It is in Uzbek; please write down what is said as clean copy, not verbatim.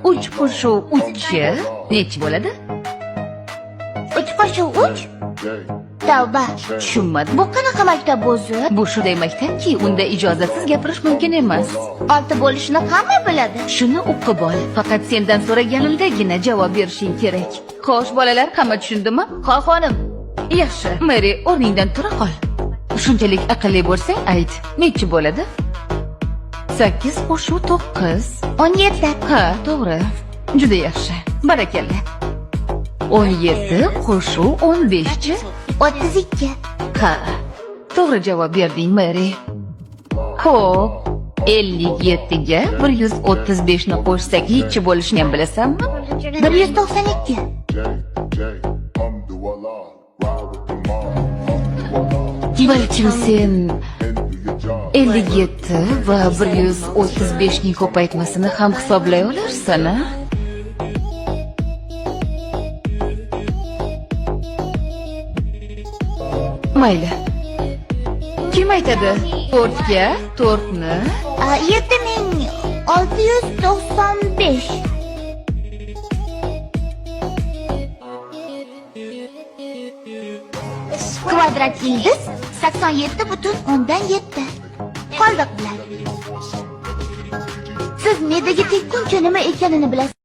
3 qo'shuv 3 nechi bo'ladi? 3 qo'shuv 3? Tavba. Tushunmadim. Bu qanaqa maktab o'zi? Bu shunday maktabki, unda ijozatsiz gapirish mumkin emas. 6 bo'lishini hamma biladi. Shuni o'qib ol. Faqat sendan so'raganimdagina javob berishing kerak. Xo'sh, bolalar, hamma tushundimi? Ha, xonim. Yaxshi. Mary, o'rningdan tura qol. Shunchalik aqlli bo'lsang, ayt. Nechi bo'ladi? 8 qo'shuv 9. 17. Ha, to'g'ri. Juda yaxshi. Barakalla. 17 qo'shuv 15chi? 32. Ha, to'g'ri javob berding, Mary. Xo'p, 57 ga 135 ni qo'shsak nechi bo'lishini ham bilasanmi? 192. Balkim sen 57 va 135 ning ko'paytmasini ham hisoblay olarsan, a? Mayli. Kim aytadi? 4 ga 4 ni 7695. Kvadrat ildiz 87,7. Qoldiq bilan. Siz medaga tekkuncha nima ekanini bilasiz.